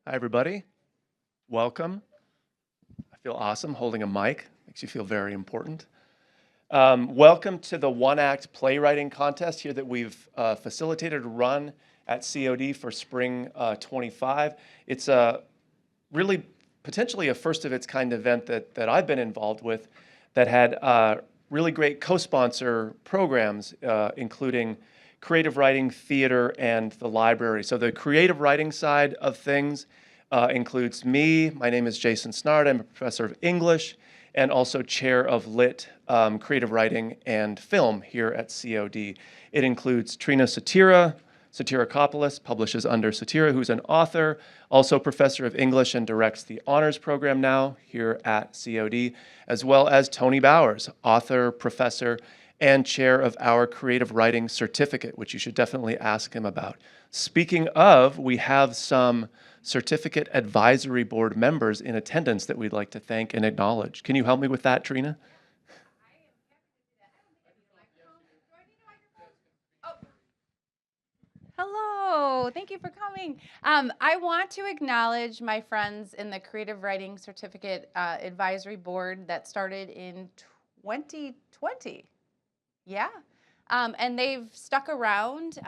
Hi, everybody. Welcome. I feel awesome holding a mic. Makes you feel very important. Welcome to the one-act playwriting contest here that we've facilitated run at COD for spring 25. It's a really potentially a first of its kind event that I've been involved with that had really great co-sponsor programs, including creative writing, theater, and the library. So the creative writing side of things includes me. My name is Jason Snard. I'm a professor of English and also chair of Lit, creative writing and film here at COD. It includes Trina Satirakopoulos, publishes under Satira, who's an author, also professor of English and directs the honors program now here at COD, as well as Tony Bowers, author, professor, and chair of our creative writing certificate, which you should definitely ask him about. Speaking of, we have some certificate advisory board members in attendance that we'd like to thank and acknowledge. Can you help me with that, Trina? Hello, thank you for coming. I want to acknowledge my friends in the Creative Writing Certificate Advisory Board that started in 2020. Yeah, and they've stuck around.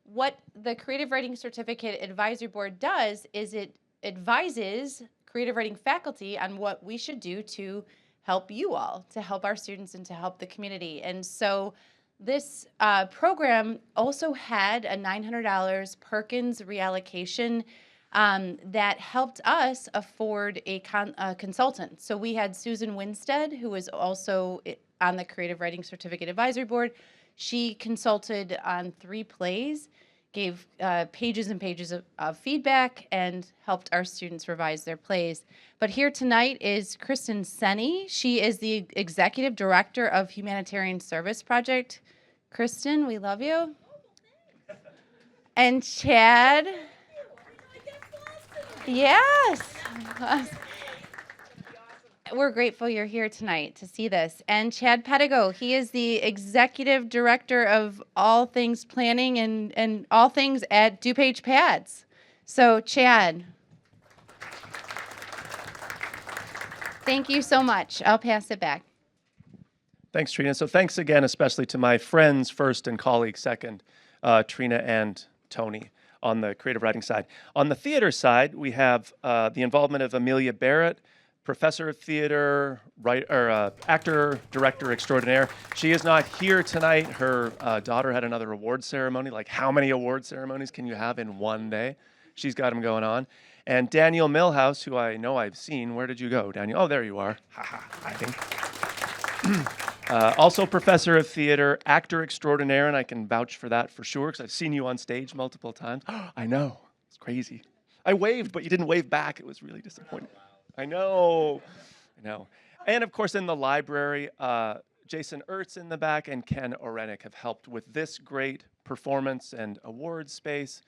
What the Creative Writing Certificate Advisory Board does is it advises creative writing faculty on what we should do to help you all, to help our students, and to help the community. And so this program also had a $900 Perkins reallocation that helped us afford a consultant. So we had Susan Winstead, who was also on the Creative Writing Certificate Advisory Board. She consulted on 3 plays, gave pages and pages of feedback, and helped our students revise their plays. But here tonight is Kristen Senny. She is the Executive Director of Humanitarian Service Project. Kristen, we love you. And Chad. Yes. We're grateful you're here tonight to see this. And Chad Pedigo, he is the Executive Director of all things planning and all things at DuPage Pads. So, Chad, thank you so much. I'll pass it back. Thanks, Trina. So thanks again, especially to my friends first and colleagues second, Trina and Tony on the creative writing side. On the theater side, we have the involvement of Amelia Barrett, professor of theater, actor, director extraordinaire. She is not here tonight. Her daughter had another award ceremony. Like, how many award ceremonies can you have in one day? She's got them going on. And Daniel Milhouse, who I know I've seen. Where did you go, Daniel? Oh, there you are. I think. Also professor of theater, actor extraordinaire, and I can vouch for that for sure, because I've seen you on stage multiple times. I know. It's crazy. I waved, but you didn't wave back. It was really disappointing. I know. And of course, in the library, Jason Ertz in the back and Ken Orenick have helped with this great performance and awards space,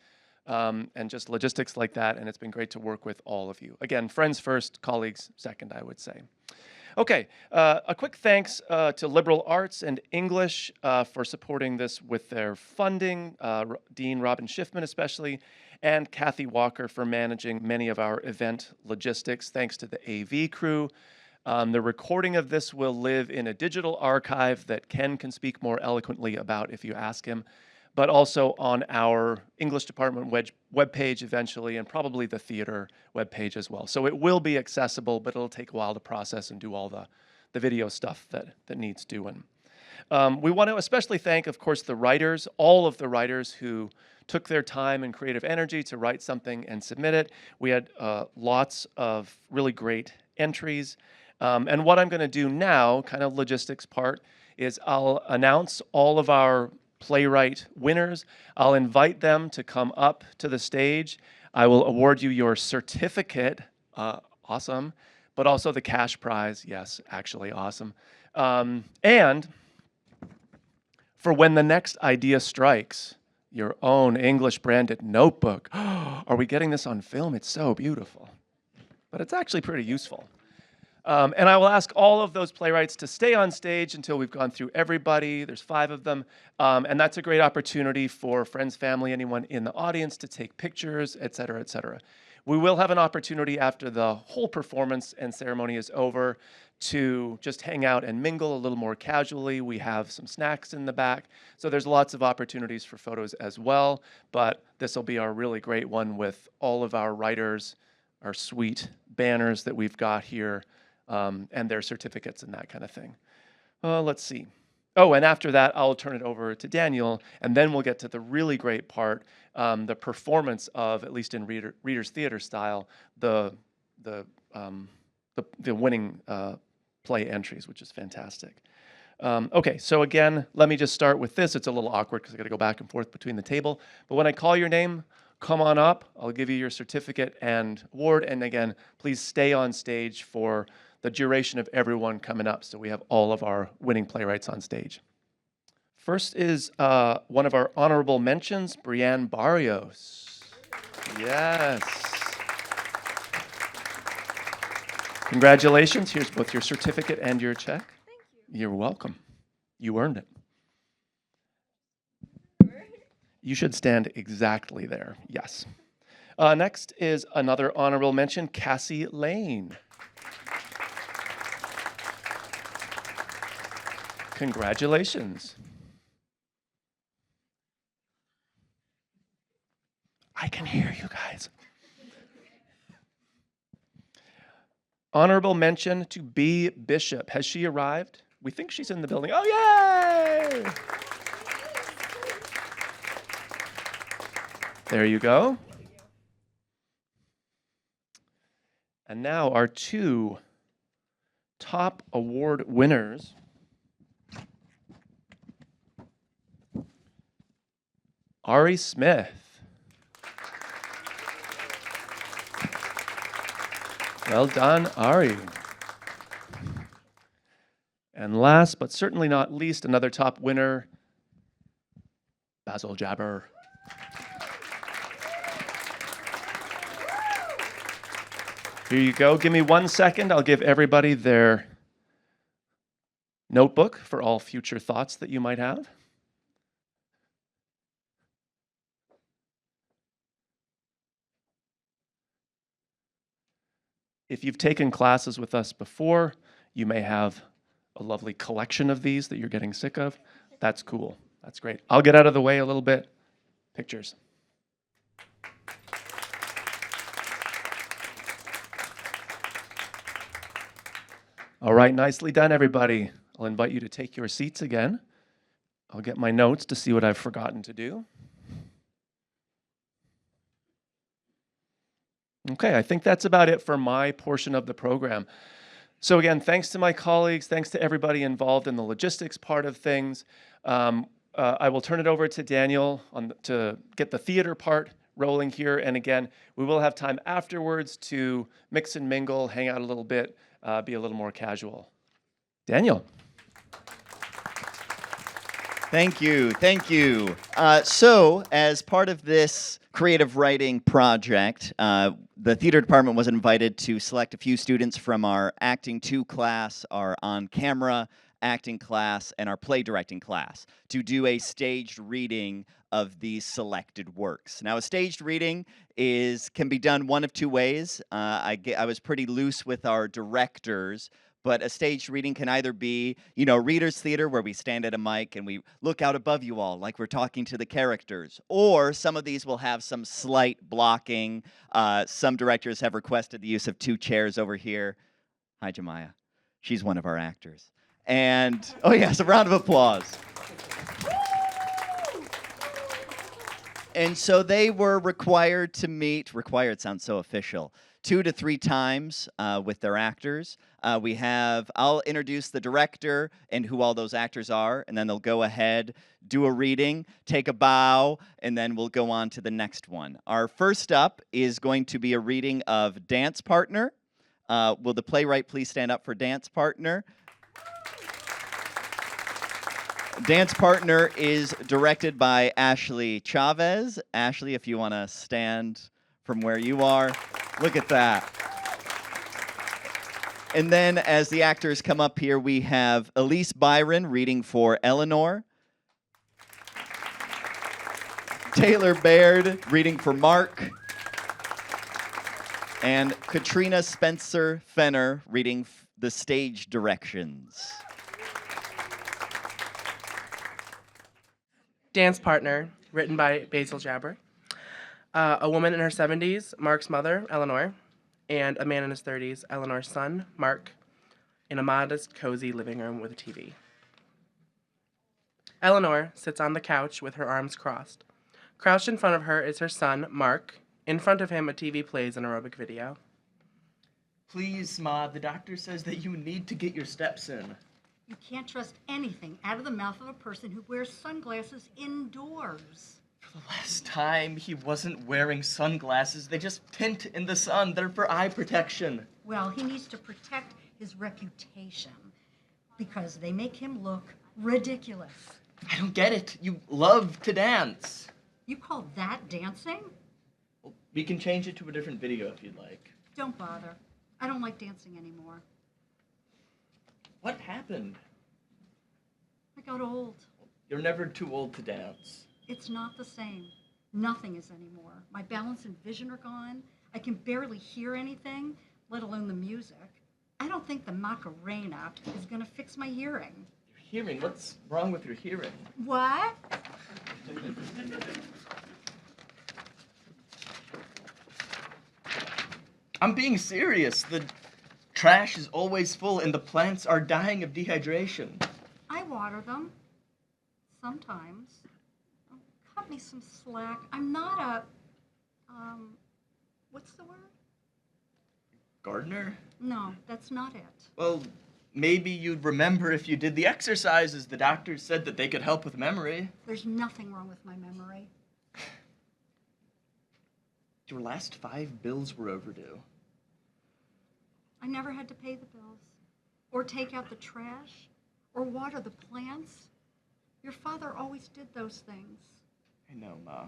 and just logistics like that. And it's been great to work with all of you. Again, friends first, colleagues second, I would say. Okay, a quick thanks to Liberal Arts and English for supporting this with their funding, Dean Robin Schiffman especially, and Kathy Walker for managing many of our event logistics. Thanks to the AV crew. The recording of this will live in a digital archive that Ken can speak more eloquently about if you ask him, but also on our English department webpage eventually, and probably the theater webpage as well. So it will be accessible, but it'll take a while to process and do all the video stuff that needs doing. We want to especially thank, of course, the writers, all of the writers who took their time and creative energy to write something and submit it. We had lots of really great entries. And what I'm going to do now, kind of logistics part, is I'll announce all of our playwright winners. I'll invite them to come up to the stage. I will award you your certificate, awesome, but also the cash prize, yes, actually awesome. And for when the next idea strikes, your own English branded notebook. Are we getting this on film? It's so beautiful, but it's actually pretty useful. And I will ask all of those playwrights to stay on stage until we've gone through everybody. There's 5 of them. And that's a great opportunity for friends, family, anyone in the audience to take pictures, et cetera, et cetera. We will have an opportunity after the whole performance and ceremony is over to just hang out and mingle a little more casually. We have some snacks in the back, so there's lots of opportunities for photos as well, but this will be our really great one with all of our writers, our sweet banners that we've got here, and their certificates and that kind of thing. Let's see. Oh, and after that, I'll turn it over to Daniel, and then we'll get to the really great part, the performance of, at least in Reader's Theater style, the winning play entries, which is fantastic. Okay, so again, let me just start with this. It's a little awkward because I got to go back and forth between the table. But when I call your name, come on up. I'll give you your certificate and award. And again, please stay on stage for the duration of everyone coming up, so we have all of our winning playwrights on stage. First is one of our honorable mentions, Brianne Barrios. Yes. Congratulations. Here's both your certificate and your check. Thank you. You're welcome. You earned it. You should stand exactly there. Yes. Next is another honorable mention, Cassie Lane. Congratulations. I can hear you guys. Honorable mention to B. Bishop. Has she arrived? We think she's in the building. Oh, yay! There you go. And now our two top award winners. Ari Smith. Well done, Ari. And last but certainly not least, another top winner, Basil Jabber. Here you go. Give me 1 second. I'll give everybody their notebook for all future thoughts that you might have. If you've taken classes with us before, you may have a lovely collection of these that you're getting sick of. That's cool. That's great. I'll get out of the way a little bit. Pictures. All right, nicely done, everybody. I'll invite you to take your seats again. I'll get my notes to see what I've forgotten to do. Okay, I think that's about it for my portion of the program. So again, thanks to my colleagues, thanks to everybody involved in the logistics part of things. I will turn it over to Daniel to get the theater part rolling here. And again, we will have time afterwards to mix and mingle, hang out a little bit, be a little more casual. Daniel. Thank you. Thank you. So as part of this creative writing project, the theater department was invited to select a few students from our Acting 2 class, our on-camera acting class, and our play directing class to do a staged reading of these selected works. Now, a staged reading can be done one of two ways. I was pretty loose with our directors, but a staged reading can either be, reader's theater, where we stand at a mic and we look out above you all like we're talking to the characters. Or some of these will have some slight blocking. Some directors have requested the use of 2 chairs over here. Hi, Jemiah. She's one of our actors. And, oh yes, a round of applause. And so they were required to meet, required sounds so official, 2 to 3 times with their actors. I'll introduce the director and who all those actors are, and then they'll go ahead, do a reading, take a bow, and then we'll go on to the next one. Our first up is going to be a reading of Dance Partner. Will the playwright please stand up for Dance Partner? Dance Partner is directed by Ashley Chavez. Ashley, if you want to stand from where you are. Look at that. And then as the actors come up here, we have Elise Byron reading for Eleanor. Taylor Baird reading for Mark. And Katrina Spencer Fenner reading the stage directions. Dance Partner, written by Basil Jabber. A woman in her 70s, Mark's mother, Eleanor, and a man in his 30s, Eleanor's son, Mark, in a modest, cozy living room with a TV. Eleanor sits on the couch with her arms crossed. Crouched in front of her is her son, Mark. In front of him, a TV plays an aerobic video. Please, Ma, the doctor says that you need to get your steps in. You can't trust anything out of the mouth of a person who wears sunglasses indoors. For the last time, he wasn't wearing sunglasses. They just tint in the sun. They're for eye protection. Well, he needs to protect his reputation because they make him look ridiculous. I don't get it. You love to dance. You call that dancing? Well, we can change it to a different video if you'd like. Don't bother. I don't like dancing anymore. What happened? I got old. You're never too old to dance. It's not the same. Nothing is anymore. My balance and vision are gone. I can barely hear anything, let alone the music. I don't think the Macarena is going to fix my hearing. Your hearing? What's wrong with your hearing? What? I'm being serious. The trash is always full and the plants are dying of dehydration. I water them. Sometimes. Oh, cut me some slack. I'm not a, what's the word? Gardener? No, that's not it. Well, maybe you'd remember if you did the exercises. The doctors said that they could help with memory. There's nothing wrong with my memory. Your last 5 bills were overdue. I never had to pay the bills, or take out the trash, or water the plants. Your father always did those things. I know, Ma.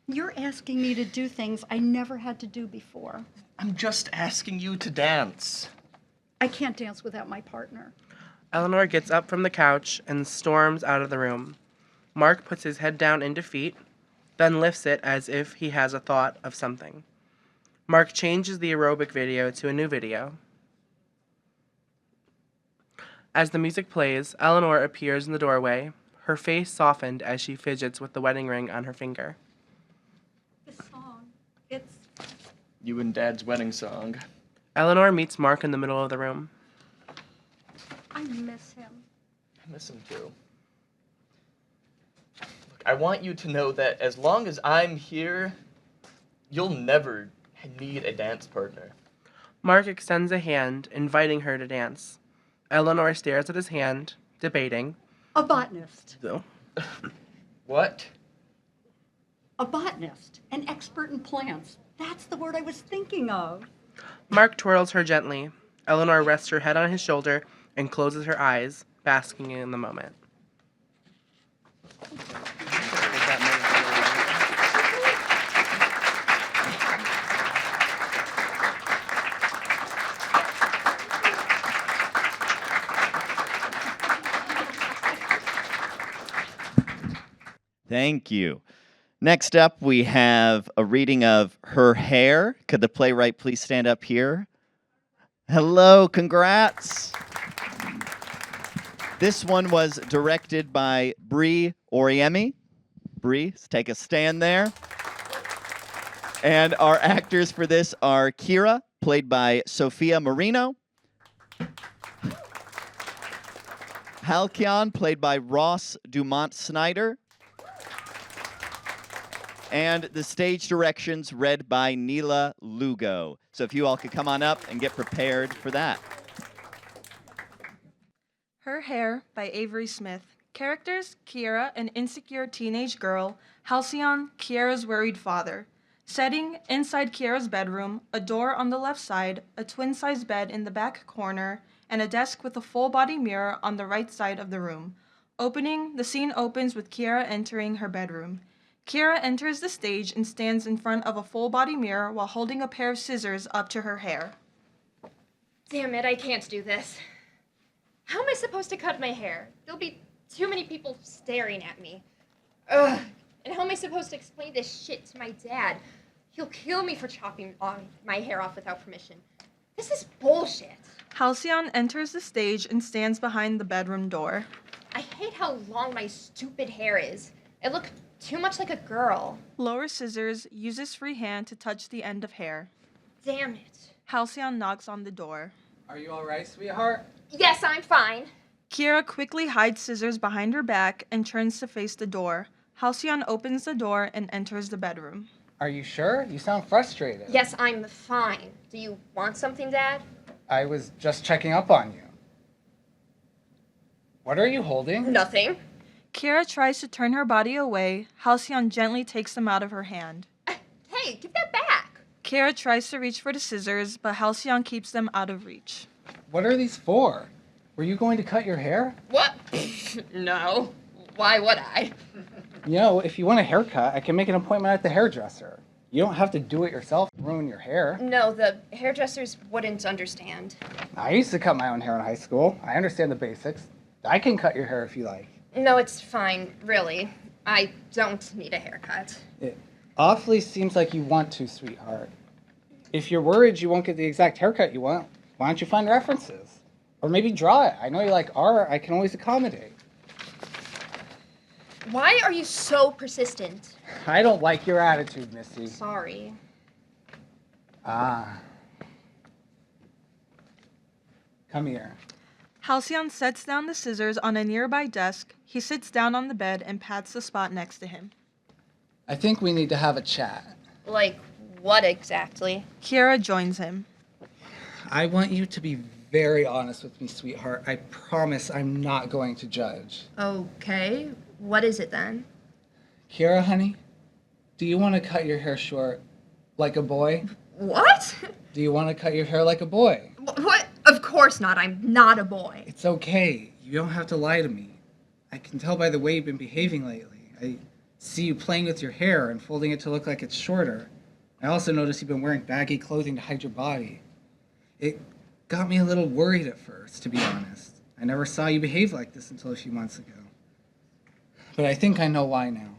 You're asking me to do things I never had to do before. I'm just asking you to dance. I can't dance without my partner. Eleanor gets up from the couch and storms out of the room. Mark puts his head down in defeat, then lifts it as if he has a thought of something. Mark changes the aerobic video to a new video. As the music plays, Eleanor appears in the doorway, her face softened as she fidgets with the wedding ring on her finger. This song, it's... You and Dad's wedding song. Eleanor meets Mark in the middle of the room. I miss him. I miss him too. Look, I want you to know that as long as I'm here, you'll never need a dance partner. Mark extends a hand, inviting her to dance. Eleanor stares at his hand, debating. A botanist. So, What? A botanist. An expert in plants. That's the word I was thinking of. Mark twirls her gently. Eleanor rests her head on his shoulder and closes her eyes, basking in the moment. Thank you. Next up, we have a reading of Her Hair. Could the playwright please stand up here? Hello, congrats. This one was directed by Bree Oriemi. Bree, take a stand there. And our actors for this are Kira, played by Sophia Marino. Halcyon, played by Ross Dumont Snyder. And the stage directions read by Neela Lugo. So if you all could come on up and get prepared for that. Her Hair by Avery Smith. Characters: Kiera, an insecure teenage girl; Halcyon, Kiera's worried father. Setting: inside Kiera's bedroom, a door on the left side, a twin-size bed in the back corner, and a desk with a full-body mirror on the right side of the room. Opening: the scene opens with Kiera entering her bedroom. Kiera enters the stage and stands in front of a full-body mirror while holding a pair of scissors up to her hair. Damn it, I can't do this. How am I supposed to cut my hair? There'll be too many people staring at me. Ugh. And how am I supposed to explain this shit to my dad? He'll kill me for chopping my hair off without permission. This is bullshit. Halcyon enters the stage and stands behind the bedroom door. I hate how long my stupid hair is. It looks too much like a girl. Lower scissors, uses free hand to touch the end of hair. Damn it. Halcyon knocks on the door. Are you alright, sweetheart? Yes, I'm fine. Kiera quickly hides scissors behind her back and turns to face the door. Halcyon opens the door and enters the bedroom. Are you sure? You sound frustrated. Yes, I'm fine. Do you want something, Dad? I was just checking up on you. What are you holding? Nothing. Kiera tries to turn her body away. Halcyon gently takes them out of her hand. Hey, give that back. Kiera tries to reach for the scissors, but Halcyon keeps them out of reach. What are these for? Were you going to cut your hair? What? No. Why would I? You know, if you want a haircut, I can make an appointment at the hairdresser. You don't have to do it yourself and ruin your hair. No, the hairdressers wouldn't understand. I used to cut my own hair in high school. I understand the basics. I can cut your hair if you like. No, it's fine, really. I don't need a haircut. It awfully seems like you want to, sweetheart. If you're worried you won't get the exact haircut you want, why don't you find references? Or maybe draw it. I know you like art. I can always accommodate. Why are you so persistent? I don't like your attitude, Missy. Sorry. Ah. Come here. Halcyon sets down the scissors on a nearby desk. He sits down on the bed and pats the spot next to him. I think we need to have a chat. Like, what exactly? Kiera joins him. I want you to be very honest with me, sweetheart. I promise I'm not going to judge. Okay. What is it then? Kira, honey, do you want to cut your hair short like a boy? What? Do you want to cut your hair like a boy? What? Of course not. I'm not a boy. It's okay. You don't have to lie to me. I can tell by the way you've been behaving lately. I see you playing with your hair and folding it to look like it's shorter. I also notice you've been wearing baggy clothing to hide your body. It got me a little worried at first, to be honest. I never saw you behave like this until a few months ago. But I think I know why now.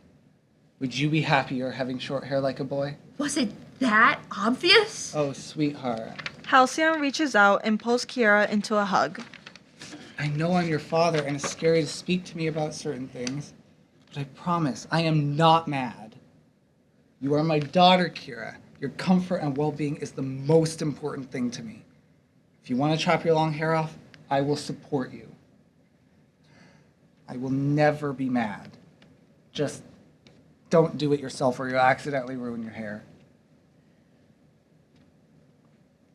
Would you be happier having short hair like a boy? Was it that obvious? Oh, sweetheart. Halcyon reaches out and pulls Kiera into a hug. I know I'm your father and it's scary to speak to me about certain things, but I promise I am not mad. You are my daughter, Kira. Your comfort and well-being is the most important thing to me. If you want to chop your long hair off, I will support you. I will never be mad. Just don't do it yourself or you'll accidentally ruin your hair.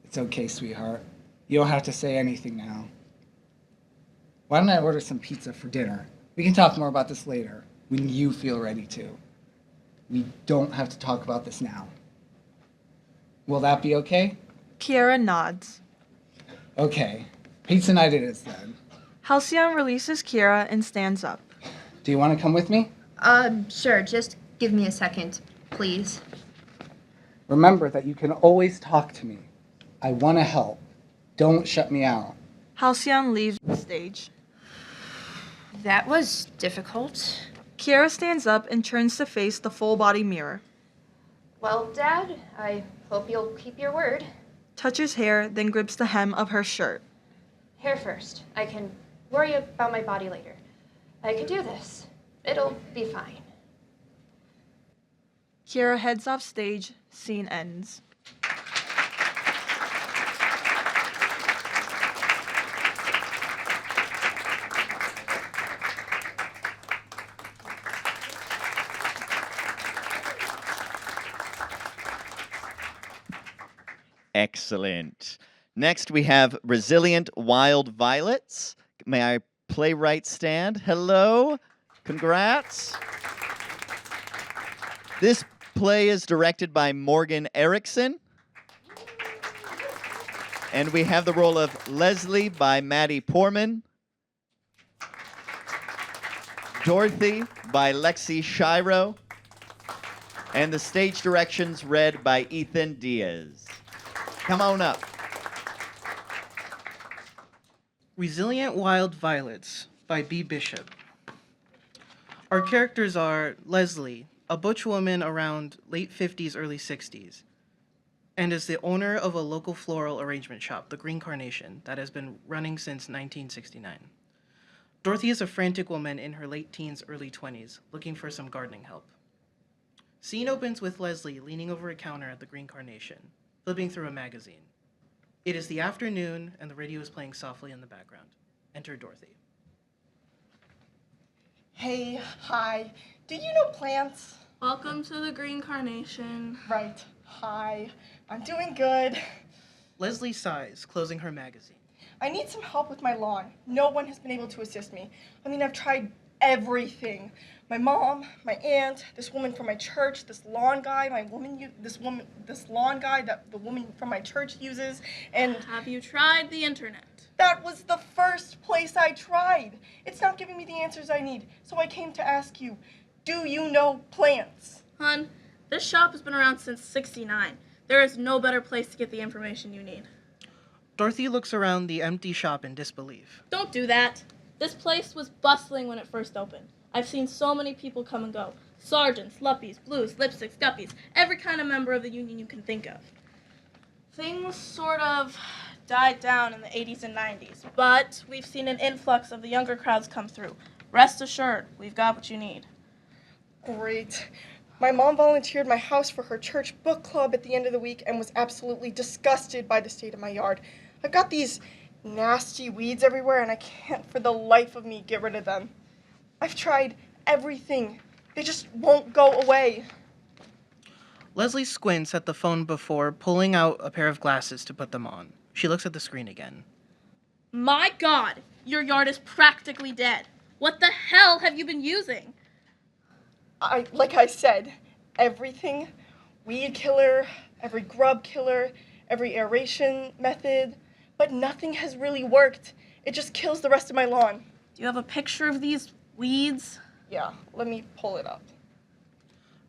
It's okay, sweetheart. You don't have to say anything now. Why don't I order some pizza for dinner? We can talk more about this later, when you feel ready to. We don't have to talk about this now. Will that be okay? Kiera nods. Okay. Pizza night it is then. Halcyon releases Kiera and stands up. Do you want to come with me? Sure. Just give me a second, please. Remember that you can always talk to me. I want to help. Don't shut me out. Halcyon leaves the stage. That was difficult. Kiera stands up and turns to face the full-body mirror. Well, Dad, I hope you'll keep your word. Touches hair, then grips the hem of her shirt. Hair first. I can worry about my body later. I can do this. It'll be fine. Kiera heads off stage. Scene ends. Excellent. Next, we have Resilient Wild Violets. May I playwright stand? Hello. Congrats. This play is directed by Morgan Erickson. And we have the role of Leslie by Maddie Poorman. Dorothy by Lexi Shiro. And the stage directions read by Ethan Diaz. Come on up. Resilient Wild Violets by B. Bishop. Our characters are Leslie, a butch woman around late 50s, early 60s, and is the owner of a local floral arrangement shop, the Green Carnation, that has been running since 1969. Dorothy is a frantic woman in her late teens, early 20s, looking for some gardening help. Scene opens with Leslie leaning over a counter at the Green Carnation, flipping through a magazine. It is the afternoon, and the radio is playing softly in the background. Enter Dorothy. Hey, hi. Do you know plants? Welcome to the Green Carnation. Right. Hi. I'm doing good. Leslie sighs, closing her magazine. I need some help with my lawn. No one has been able to assist me. I mean, I've tried everything. My mom, my aunt, this woman from my church, this lawn guy, this lawn guy that the woman from my church uses, and Have you tried the internet? that was the first place I tried. It's not giving me the answers I need, so I came to ask you, do you know plants? Hun, this shop has been around since '69. There is no better place to get the information you need. Dorothy looks around the empty shop in disbelief. Don't do that. This place was bustling when it first opened. I've seen so many people come and go. Sergeants, luppies, blues, lipsticks, guppies, every kind of member of the union you can think of. Things sort of died down in the 80s and 90s, but we've seen an influx of the younger crowds come through. Rest assured, we've got what you need. Great. My mom volunteered my house for her church book club at the end of the week and was absolutely disgusted by the state of my yard. I've got these nasty weeds everywhere and I can't for the life of me get rid of them. I've tried everything. They just won't go away. Leslie squints at the phone before pulling out a pair of glasses to put them on. She looks at the screen again. My God, your yard is practically dead. What the hell have you been using? Like I said, everything. Weed killer, every grub killer, every aeration method. But nothing has really worked. It just kills the rest of my lawn. Do you have a picture of these weeds? Yeah, let me pull it up.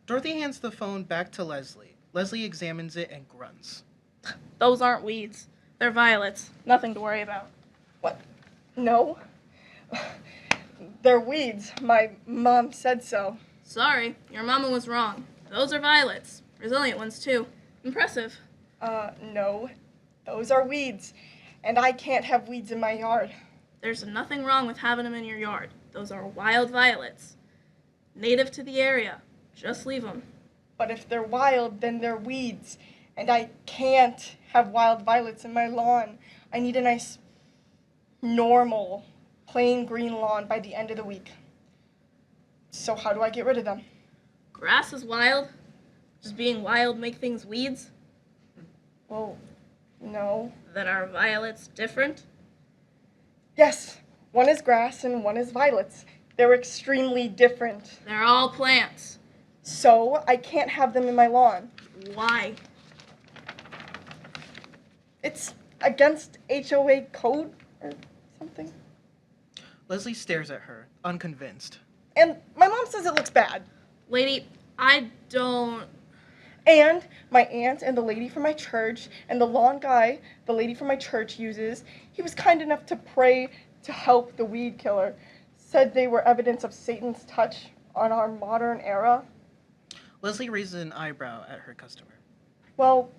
Dorothy hands the phone back to Leslie. Leslie examines it and grunts. Those aren't weeds. They're violets. Nothing to worry about. What? No. They're weeds. My mom said so. Sorry, your mama was wrong. Those are violets. Resilient ones, too. Impressive. No. Those are weeds. And I can't have weeds in my yard. There's nothing wrong with having them in your yard. Those are wild violets. Native to the area. Just leave them. But if they're wild, then they're weeds. And I can't have wild violets in my lawn. I need a nice, normal, plain green lawn by the end of the week. So how do I get rid of them? Grass is wild. Does being wild make things weeds? Well, no. Then are violets different? Yes, one is grass and one is violets. They're extremely different. They're all plants. So I can't have them in my lawn. Why? It's against HOA code or something. Leslie stares at her, unconvinced. And my mom says it looks bad. Lady, I don't... And my aunt and the lady from my church and the lawn guy the lady from my church uses, he was kind enough to pray to help the weed killer. Said they were evidence of Satan's touch on our modern era. Leslie raises an eyebrow at her customer. Well,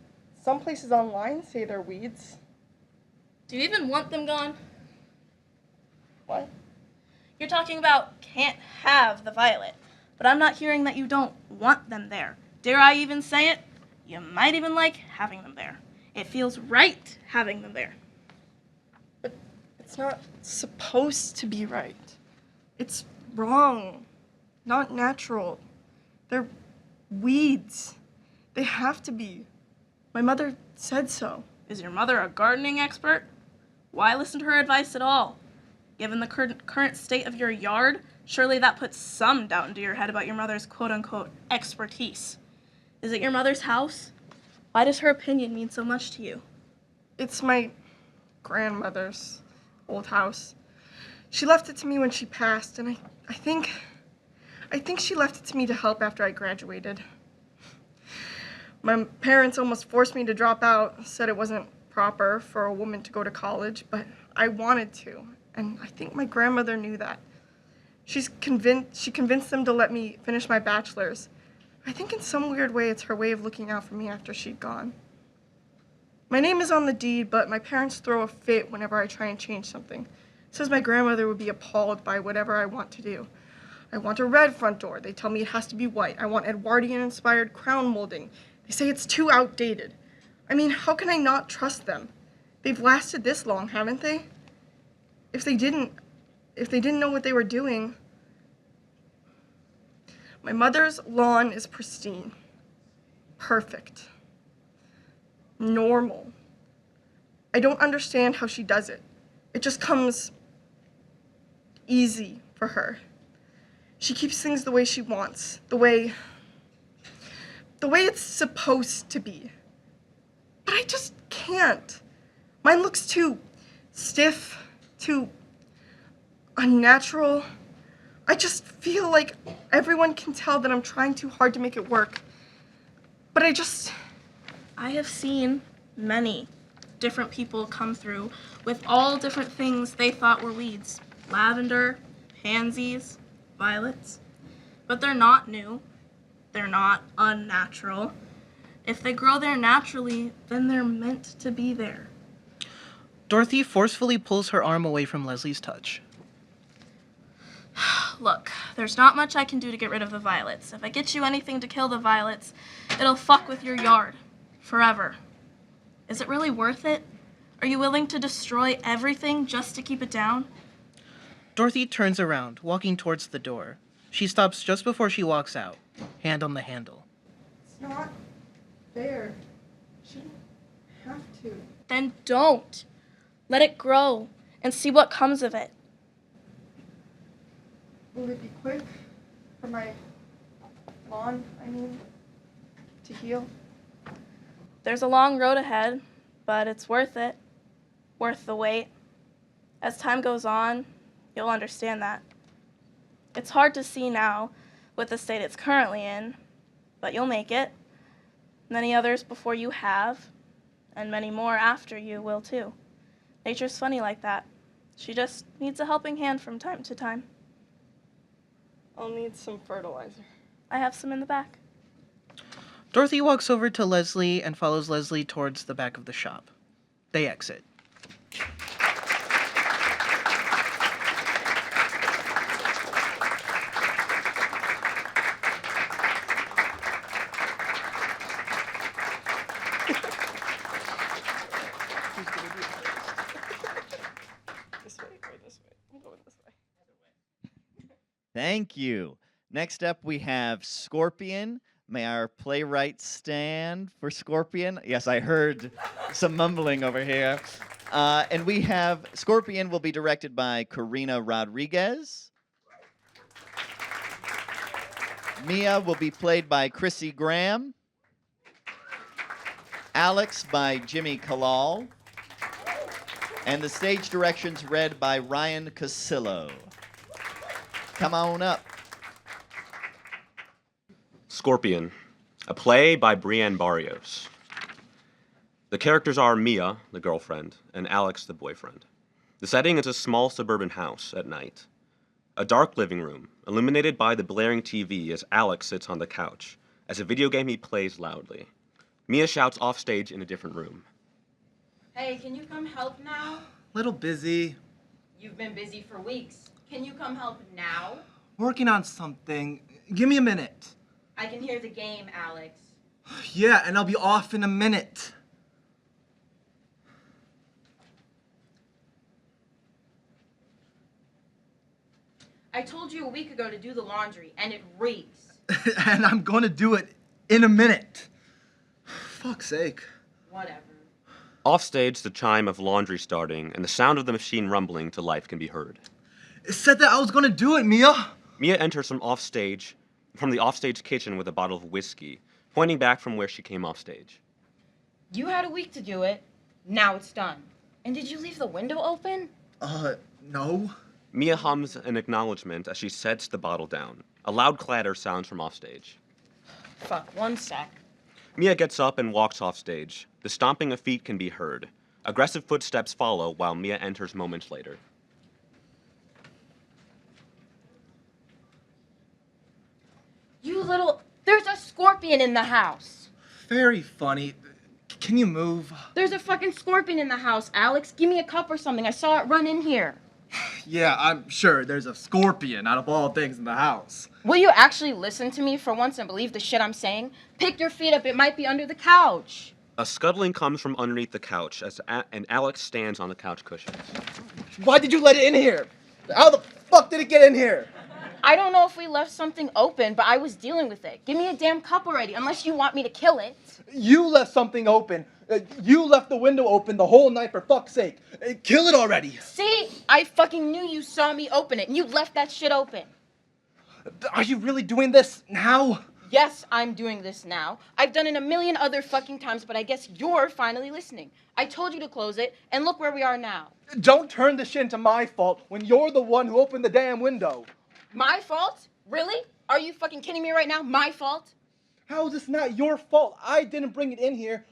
some places online say they're weeds. Do you even want them gone? What? You're talking about can't have the violet, but I'm not hearing that you don't want them there. Dare I even say it? You might even like having them there. It feels right having them there. But it's not supposed to be right. It's wrong. Not natural. They're weeds. They have to be. My mother said so. Is your mother a gardening expert? Why listen to her advice at all? Given the current state of your yard, surely that puts some doubt into your head about your mother's quote-unquote expertise. Is it your mother's house? Why does her opinion mean so much to you? It's my grandmother's old house. She left it to me when she passed, and I think she left it to me to help after I graduated. My parents almost forced me to drop out, said it wasn't proper for a woman to go to college, but I wanted to, and I think my grandmother knew that. She convinced them to let me finish my bachelor's. I think in some weird way it's her way of looking out for me after she'd gone. My name is on the deed, but my parents throw a fit whenever I try and change something. Says my grandmother would be appalled by whatever I want to do. I want a red front door. They tell me it has to be white. I want Edwardian-inspired crown molding. They say it's too outdated. I mean, how can I not trust them? They've lasted this long, haven't they? If they didn't know what they were doing. My mother's lawn is pristine. Perfect. Normal. I don't understand how she does it. It just comes easy for her. She keeps things the way she wants, the way it's supposed to be. But I just can't. Mine looks too stiff, too unnatural. I just feel like everyone can tell that I'm trying too hard to make it work. But I have seen many different people come through with all different things they thought were weeds. Lavender, pansies, violets. But they're not new. They're not unnatural. If they grow there naturally, then they're meant to be there. Dorothy forcefully pulls her arm away from Leslie's touch. Look, there's not much I can do to get rid of the violets. If I get you anything to kill the violets, it'll fuck with your yard. Forever. Is it really worth it? Are you willing to destroy everything just to keep it down? Dorothy turns around, walking towards the door. She stops just before she walks out, hand on the handle. It's not fair. Shouldn't have to. Then don't. Let it grow and see what comes of it. Will it be quick for my lawn, to heal? There's a long road ahead, but it's worth it. Worth the wait. As time goes on, you'll understand that. It's hard to see now with the state it's currently in, but you'll make it. Many others before you have, and many more after you will too. Nature's funny like that. She just needs a helping hand from time to time. I'll need some fertilizer. I have some in the back. Dorothy walks over to Leslie and follows Leslie towards the back of the shop. They exit. This way or this way? I'm going this way. Thank you. Next up, we have Scorpion. May our playwright stand for Scorpion? Yes, I heard some mumbling over here. And we have Scorpion will be directed by Karina Rodriguez. Mia will be played by Chrissy Graham. Alex by Jimmy Kalal. And the stage directions read by Ryan Casillo. Come on up. Scorpion, a play by Brienne Barrios. The characters are Mia, the girlfriend, and Alex, the boyfriend. The setting is a small suburban house at night. A dark living room, illuminated by the blaring TV as Alex sits on the couch, as a video game he plays loudly. Mia shouts offstage in a different room. Hey, can you come help now? Little busy. You've been busy for weeks. Can you come help now? Working on something. Give me a minute. I can hear the game, Alex. Yeah, and I'll be off in a minute. I told you a week ago to do the laundry, and it reeks. And I'm gonna do it in a minute. Fuck's sake. Whatever. Offstage, the chime of laundry starting and the sound of the machine rumbling to life can be heard. It said that I was gonna do it, Mia. Mia enters from the offstage kitchen with a bottle of whiskey, pointing back from where she came offstage. You had a week to do it. Now it's done. And did you leave the window open? No. Mia hums an acknowledgement as she sets the bottle down. A loud clatter sounds from offstage. Fuck, one sec. Mia gets up and walks offstage. The stomping of feet can be heard. Aggressive footsteps follow while Mia enters moments later. You little... There's a scorpion in the house. Very funny. Can you move? There's a fucking scorpion in the house, Alex. Give me a cup or something. I saw it run in here. Yeah, I'm sure there's a scorpion out of all things in the house. Will you actually listen to me for once and believe the shit I'm saying? Pick your feet up. It might be under the couch. A scuttling comes from underneath the couch and Alex stands on the couch cushions. Why did you let it in here? How the fuck did it get in here? I don't know if we left something open, but I was dealing with it. Give me a damn cup already, unless you want me to kill it. You left something open. You left the window open the whole night, for fuck's sake. Kill it already. See? I fucking knew you saw me open it, and you left that shit open. Are you really doing this now? Yes, I'm doing this now. I've done it a million other fucking times, but I guess you're finally listening. I told you to close it, and look where we are now. Don't turn this shit into my fault when you're the one who opened the damn window. My fault? Really? Are you fucking kidding me right now? My fault? How is this not your fault? I didn't bring it in here.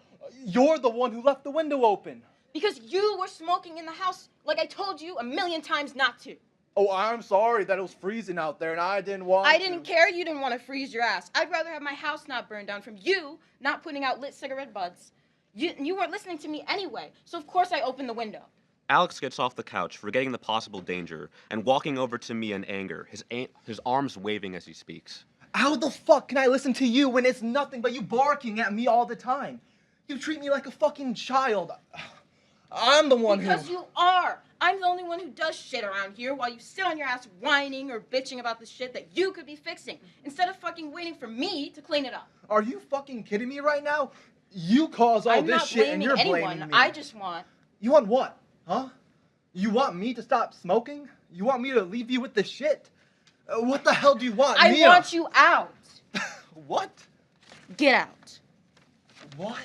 You're the one who left the window open. Because you were smoking in the house like I told you a million times not to. Oh, I'm sorry that it was freezing out there and I didn't want I didn't care you didn't want to freeze your ass. I'd rather have my house not burned down from you not putting out lit cigarette butts. You weren't listening to me anyway, so of course I opened the window. Alex gets off the couch, forgetting the possible danger, and walking over to me in anger, his arms waving as he speaks. How the fuck can I listen to you when it's nothing but you barking at me all the time? You treat me like a fucking child. I'm the one Because you are. I'm the only one who does shit around here while you sit on your ass whining or bitching about the shit that you could be fixing instead of fucking waiting for me to clean it up. Are you fucking kidding me right now? You cause all this shit and you're blaming me. I just want... You want what? Huh? You want me to stop smoking? You want me to leave you with this shit? What the hell do you want, Mia? I want you out. What? Get out. What?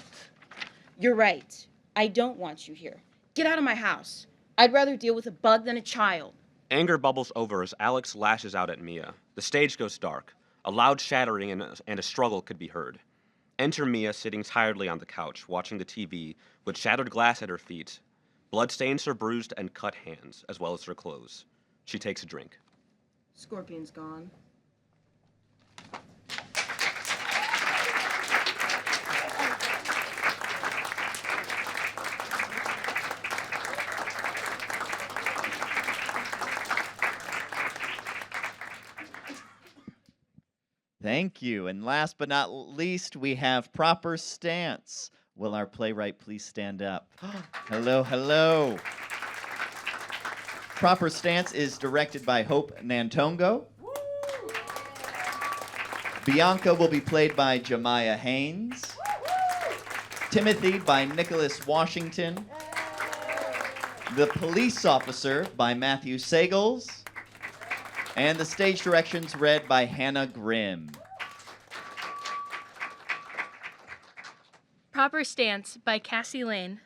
You're right. I don't want you here. Get out of my house. I'd rather deal with a bug than a child. Anger bubbles over as Alex lashes out at Mia. The stage goes dark. A loud shattering and a struggle could be heard. Enter Mia sitting tiredly on the couch, watching the TV, with shattered glass at her feet. Blood stains her bruised and cut hands, as well as her clothes. She takes a drink. Scorpion's gone. Thank you. And last but not least, we have proper stance. Will our playwright please stand up? Hello, hello. Proper Stance is directed by Hope Nantongo. Bianca will be played by Jemiah Haynes. Timothy by Nicholas Washington. The Police Officer by Matthew Sagals. And the stage directions read by Hannah Grimm. Proper Stance by Cassie Lane.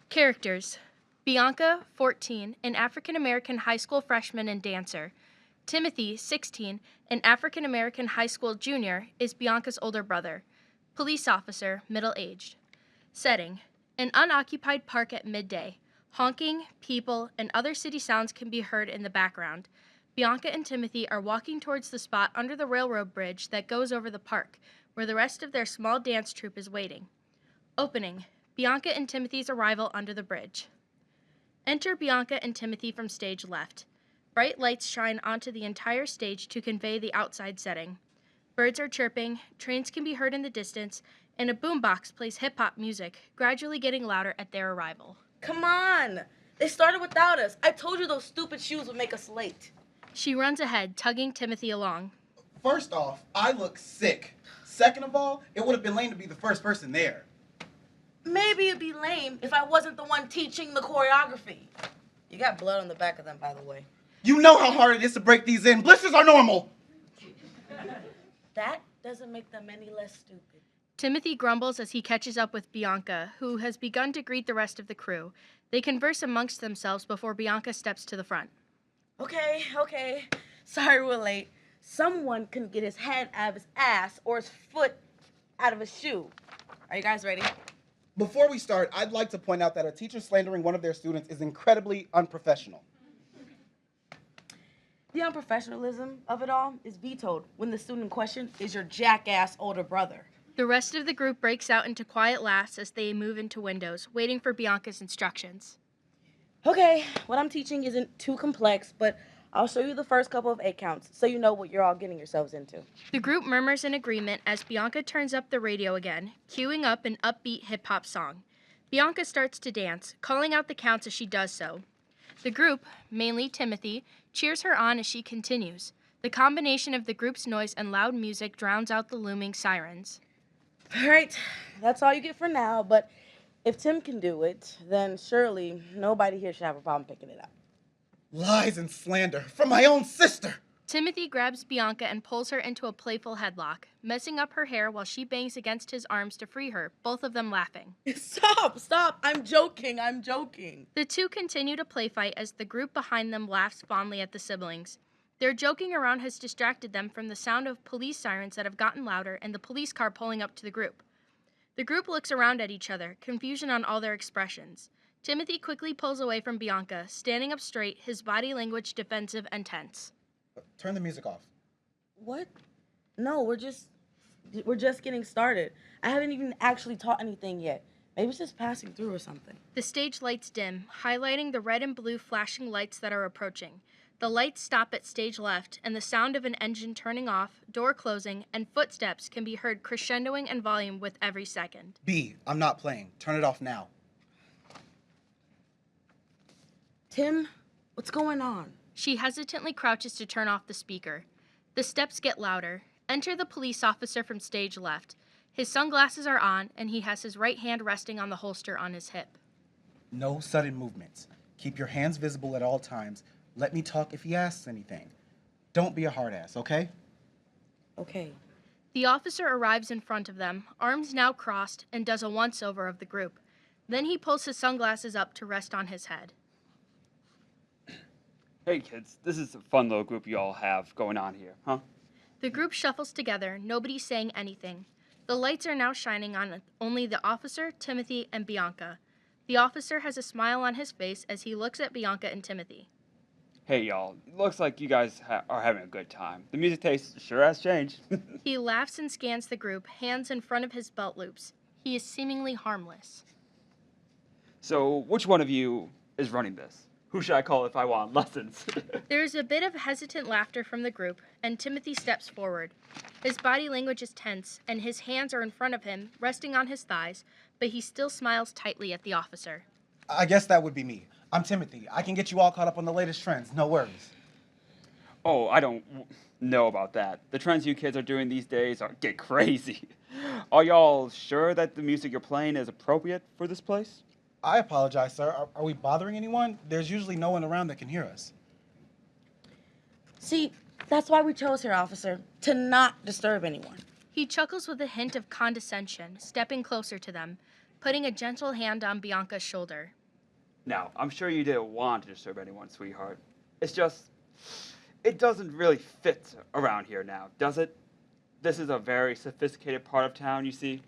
Characters: Bianca, 14, an African-American high school freshman and dancer. Timothy, 16, an African-American high school junior, is Bianca's older brother. Police officer, middle-aged. Setting: an unoccupied park at midday. Honking, people, and other city sounds can be heard in the background. Bianca and Timothy are walking towards the spot under the railroad bridge that goes over the park, where the rest of their small dance troupe is waiting. Opening: Bianca and Timothy's arrival under the bridge. Enter Bianca and Timothy from stage left. Bright lights shine onto the entire stage to convey the outside setting. Birds are chirping, trains can be heard in the distance, and a boombox plays hip-hop music, gradually getting louder at their arrival. Come on! They started without us. I told you those stupid shoes would make us late. She runs ahead, tugging Timothy along. First off, I look sick. Second of all, it would have been lame to be the first person there. Maybe it'd be lame if I wasn't the one teaching the choreography. You got blood on the back of them, by the way. You know how hard it is to break these in. Blisters are normal. That doesn't make them any less stupid. Timothy grumbles as he catches up with Bianca, who has begun to greet the rest of the crew. They converse amongst themselves before Bianca steps to the front. Okay. Sorry we're late. Someone couldn't get his head out of his ass or his foot out of his shoe. Are you guys ready? Before we start, I'd like to point out that a teacher slandering one of their students is incredibly unprofessional. The unprofessionalism of it all is vetoed when the student in question is your jackass older brother. The rest of the group breaks out into quiet laughs as they move into windows, waiting for Bianca's instructions. Okay, what I'm teaching isn't too complex, but I'll show you the first couple of 8 counts so you know what you're all getting yourselves into. The group murmurs in agreement as Bianca turns up the radio again, cueing up an upbeat hip-hop song. Bianca starts to dance, calling out the counts as she does so. The group, mainly Timothy, cheers her on as she continues. The combination of the group's noise and loud music drowns out the looming sirens. All right, that's all you get for now, but if Tim can do it, then surely nobody here should have a problem picking it up. Lies and slander from my own sister. Timothy grabs Bianca and pulls her into a playful headlock, messing up her hair while she bangs against his arms to free her, both of them laughing. Stop! I'm joking. The two continue to play fight as the group behind them laughs fondly at the siblings. Their joking around has distracted them from the sound of police sirens that have gotten louder and the police car pulling up to the group. The group looks around at each other, confusion on all their expressions. Timothy quickly pulls away from Bianca, standing up straight, his body language defensive and tense. Turn the music off. What? No, we're just getting started. I haven't even actually taught anything yet. Maybe it's just passing through or something. The stage lights dim, highlighting the red and blue flashing lights that are approaching. The lights stop at stage left, and the sound of an engine turning off, door closing, and footsteps can be heard crescendoing in volume with every second. B, I'm not playing. Turn it off now. Tim, what's going on? She hesitantly crouches to turn off the speaker. The steps get louder. Enter the police officer from stage left. His sunglasses are on, and he has his right hand resting on the holster on his hip. No sudden movements. Keep your hands visible at all times. Let me talk if he asks anything. Don't be a hard ass, okay? Okay. The officer arrives in front of them, arms now crossed, and does a once-over of the group. Then he pulls his sunglasses up to rest on his head. Hey kids, this is a fun little group you all have going on here, huh? The group shuffles together, nobody saying anything. The lights are now shining on only the officer, Timothy, and Bianca. The officer has a smile on his face as he looks at Bianca and Timothy. Hey y'all, it looks like you guys are having a good time. The music taste sure has changed. He laughs and scans the group, hands in front of his belt loops. He is seemingly harmless. So, which one of you is running this? Who should I call if I want lessons? There is a bit of hesitant laughter from the group, and Timothy steps forward. His body language is tense, and his hands are in front of him, resting on his thighs, but he still smiles tightly at the officer. I guess that would be me. I'm Timothy. I can get you all caught up on the latest trends. No worries. Oh, I don't know about that. The trends you kids are doing these days get crazy. Are y'all sure that the music you're playing is appropriate for this place? I apologize, sir. Are we bothering anyone? There's usually no one around that can hear us. See, that's why we chose her, officer, to not disturb anyone. He chuckles with a hint of condescension, stepping closer to them, putting a gentle hand on Bianca's shoulder. Now, I'm sure you didn't want to disturb anyone, sweetheart. It's just, it doesn't really fit around here now, does it? This is a very sophisticated part of town, you see.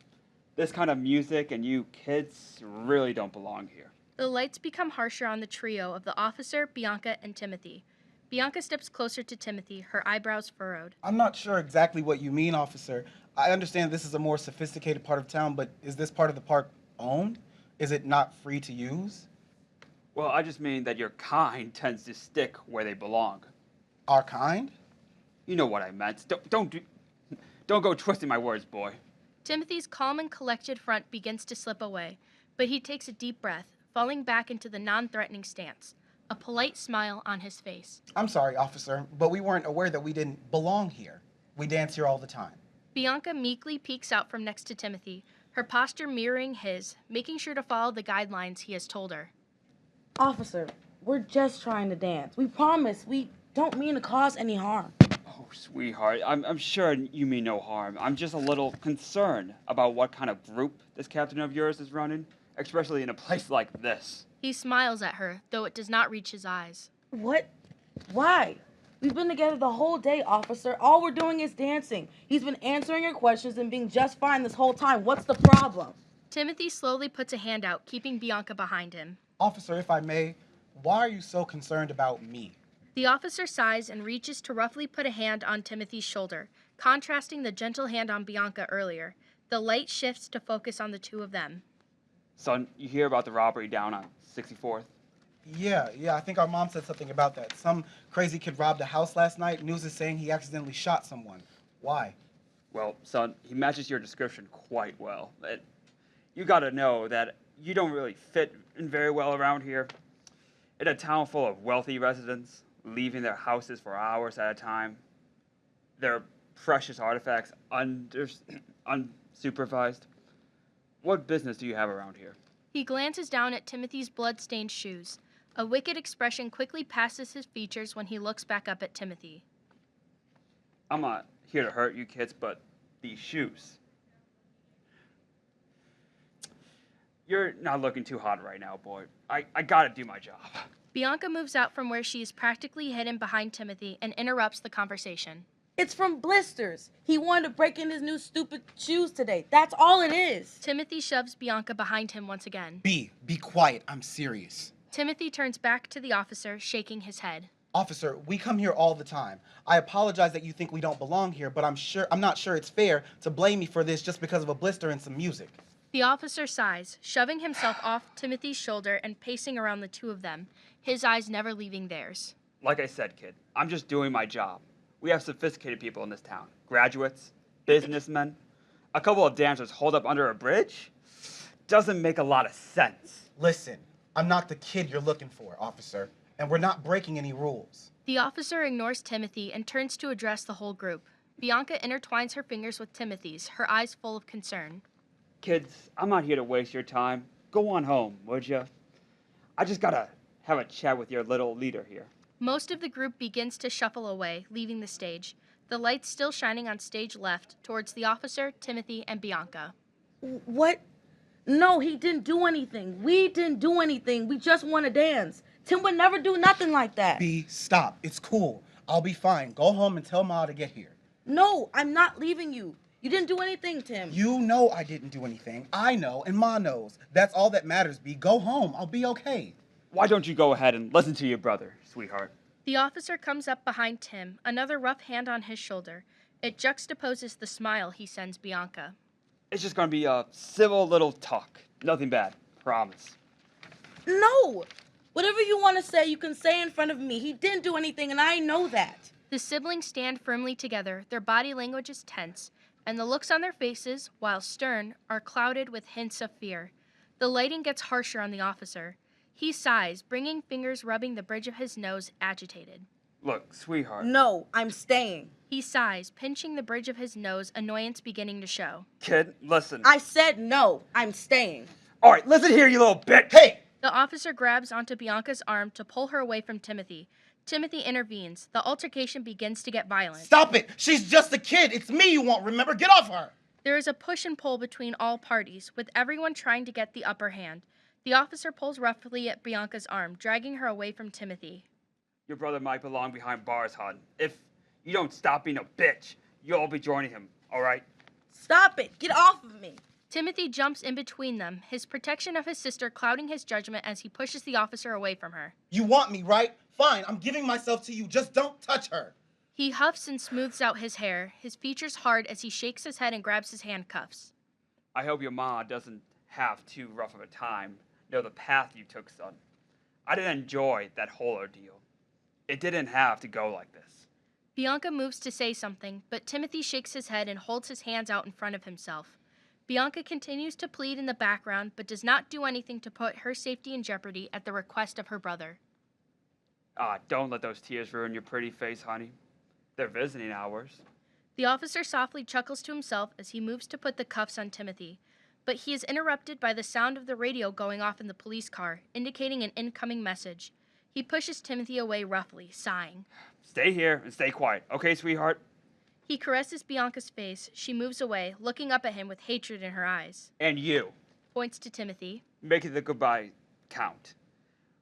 This kind of music and you kids really don't belong here. The lights become harsher on the trio of the officer, Bianca, and Timothy. Bianca steps closer to Timothy, her eyebrows furrowed. I'm not sure exactly what you mean, officer. I understand this is a more sophisticated part of town, but is this part of the park owned? Is it not free to use? Well, I just mean that your kind tends to stick where they belong. Our kind? You know what I meant. Don't go twisting my words, boy. Timothy's calm and collected front begins to slip away, but he takes a deep breath, falling back into the non-threatening stance, a polite smile on his face. I'm sorry, officer, but we weren't aware that we didn't belong here. We dance here all the time. Bianca meekly peeks out from next to Timothy, her posture mirroring his, making sure to follow the guidelines he has told her. Officer, we're just trying to dance. We promise we don't mean to cause any harm. Oh, sweetheart, I'm sure you mean no harm. I'm just a little concerned about what kind of group this captain of yours is running, especially in a place like this. He smiles at her, though it does not reach his eyes. What? Why? We've been together the whole day, officer. All we're doing is dancing. He's been answering your questions and being just fine this whole time. What's the problem? Timothy slowly puts a hand out, keeping Bianca behind him. Officer, if I may, why are you so concerned about me? The officer sighs and reaches to roughly put a hand on Timothy's shoulder, contrasting the gentle hand on Bianca earlier. The light shifts to focus on the two of them. Son, you hear about the robbery down on 64th? Yeah, I think our mom said something about that. Some crazy kid robbed a house last night. News is saying he accidentally shot someone. Why? Well, son, he matches your description quite well. You gotta know that you don't really fit in very well around here. In a town full of wealthy residents, leaving their houses for hours at a time, their precious artifacts unsupervised. What business do you have around here? He glances down at Timothy's blood-stained shoes. A wicked expression quickly passes his features when he looks back up at Timothy. I'm not here to hurt you kids, but these shoes. You're not looking too hot right now, boy. I gotta do my job. Bianca moves out from where she is practically hidden behind Timothy and interrupts the conversation. It's from blisters. He wanted to break in his new stupid shoes today. That's all it is. Timothy shoves Bianca behind him once again. Be quiet. I'm serious. Timothy turns back to the officer, shaking his head. Officer, we come here all the time. I apologize that you think we don't belong here, but I'm not sure it's fair to blame me for this just because of a blister and some music. The officer sighs, shoving himself off Timothy's shoulder and pacing around the two of them, his eyes never leaving theirs. Like I said, kid, I'm just doing my job. We have sophisticated people in this town. Graduates, businessmen, a couple of dancers holed up under a bridge? Doesn't make a lot of sense. Listen, I'm not the kid you're looking for, officer, and we're not breaking any rules. The officer ignores Timothy and turns to address the whole group. Bianca intertwines her fingers with Timothy's, her eyes full of concern. Kids, I'm not here to waste your time. Go on home, would you? I just gotta have a chat with your little leader here. Most of the group begins to shuffle away, leaving the stage, the lights still shining on stage left towards the officer, Timothy, and Bianca. What? No, he didn't do anything. We didn't do anything. We just want to dance. Tim would never do nothing like that. Stop. It's cool. I'll be fine. Go home and tell Ma to get here. No, I'm not leaving you. You didn't do anything, Tim. You know I didn't do anything. I know, and Ma knows. That's all that matters, B. Go home. I'll be okay. Why don't you go ahead and listen to your brother, sweetheart? The officer comes up behind Tim, another rough hand on his shoulder. It juxtaposes the smile he sends Bianca. It's just gonna be a civil little talk. Nothing bad. Promise. No! Whatever you want to say, you can say in front of me. He didn't do anything, and I know that. The siblings stand firmly together, their body language is tense, and the looks on their faces, while stern, are clouded with hints of fear. The lighting gets harsher on the officer. He sighs, bringing fingers rubbing the bridge of his nose, agitated. Look, sweetheart. No, I'm staying. He sighs, pinching the bridge of his nose, annoyance beginning to show. Kid, listen. I said no, I'm staying. All right, listen here, you little bitch. Hey! The officer grabs onto Bianca's arm to pull her away from Timothy. Timothy intervenes. The altercation begins to get violent. Stop it! She's just a kid. It's me you won't remember. Get off her! There is a push and pull between all parties, with everyone trying to get the upper hand. The officer pulls roughly at Bianca's arm, dragging her away from Timothy. Your brother might belong behind bars, hon. If you don't stop being a bitch, you'll all be joining him, all right? Stop it! Get off of me! Timothy jumps in between them, his protection of his sister clouding his judgment as he pushes the officer away from her. You want me, right? Fine, I'm giving myself to you. Just don't touch her. He huffs and smooths out his hair, his features hard as he shakes his head and grabs his handcuffs. I hope your ma doesn't have too rough of a time. Know the path you took, son. I didn't enjoy that whole ordeal. It didn't have to go like this. Bianca moves to say something, but Timothy shakes his head and holds his hands out in front of himself. Bianca continues to plead in the background, but does not do anything to put her safety in jeopardy at the request of her brother. Don't let those tears ruin your pretty face, honey. They're visiting hours. The officer softly chuckles to himself as he moves to put the cuffs on Timothy, but he is interrupted by the sound of the radio going off in the police car, indicating an incoming message. He pushes Timothy away roughly, sighing. Stay here and stay quiet, okay, sweetheart? He caresses Bianca's face. She moves away, looking up at him with hatred in her eyes. And you. Points to Timothy. Make the goodbye count.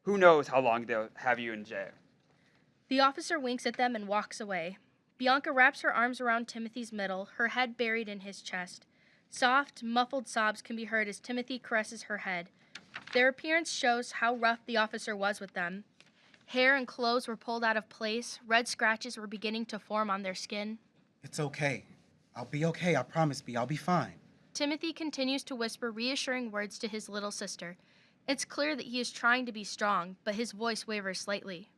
Who knows how long they'll have you in jail. The officer winks at them and walks away. Bianca wraps her arms around Timothy's middle, her head buried in his chest. Soft, muffled sobs can be heard as Timothy caresses her head. Their appearance shows how rough the officer was with them. Hair and clothes were pulled out of place. Red scratches were beginning to form on their skin. It's okay. I'll be okay. I promise, B. I'll be fine. Timothy continues to whisper reassuring words to his little sister. It's clear that he is trying to be strong, but his voice wavers slightly.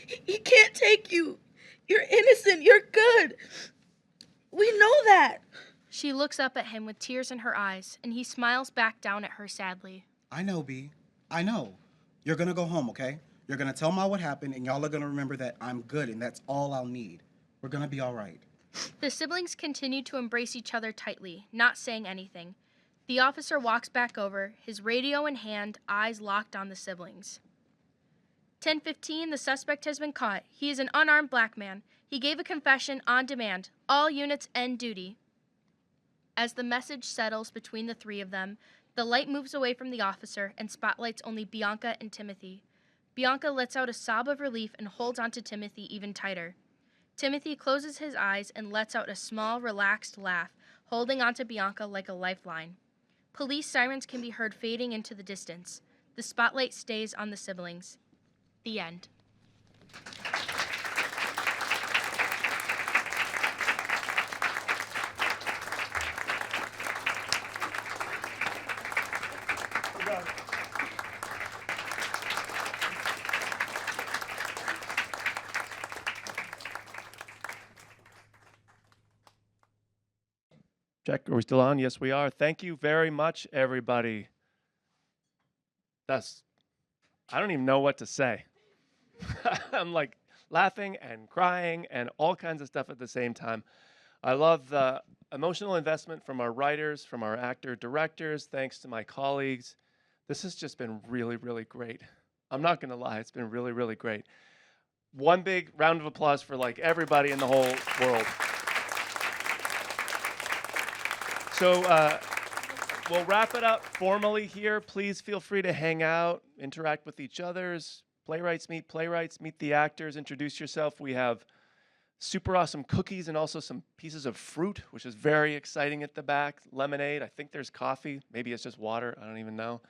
He can't take you. You're innocent. You're good. We know that. She looks up at him with tears in her eyes, and he smiles back down at her sadly. I know, B. I know. You're gonna go home, okay? You're gonna tell Ma what happened, and y'all are gonna remember that I'm good, and that's all I'll need. We're gonna be all right. The siblings continue to embrace each other tightly, not saying anything. The officer walks back over, his radio in hand, eyes locked on the siblings. 10:15, the suspect has been caught. He is an unarmed black man. He gave a confession on demand. All units end duty. As the message settles between the three of them, the light moves away from the officer and spotlights only Bianca and Timothy. Bianca lets out a sob of relief and holds onto Timothy even tighter. Timothy closes his eyes and lets out a small, relaxed laugh, holding onto Bianca like a lifeline. Police sirens can be heard fading into the distance. The spotlight stays on the siblings. The end. Check, are we still on? Yes, we are. Thank you very much, everybody. I don't even know what to say. I'm like laughing and crying and all kinds of stuff at the same time. I love the emotional investment from our writers, from our actor directors. Thanks to my colleagues. This has just been really, really great. I'm not going to lie. It's been really, really great. One big round of applause for like everybody in the whole world. So we'll wrap it up formally here. Please feel free to hang out, interact with each other's. Playwrights, meet the actors, introduce yourself. We have super awesome cookies and also some pieces of fruit, which is very exciting at the back. Lemonade, I think there's coffee. Maybe it's just water, I don't even know.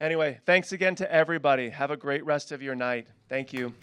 Anyway, thanks again to everybody. Have a great rest of your night. Thank you.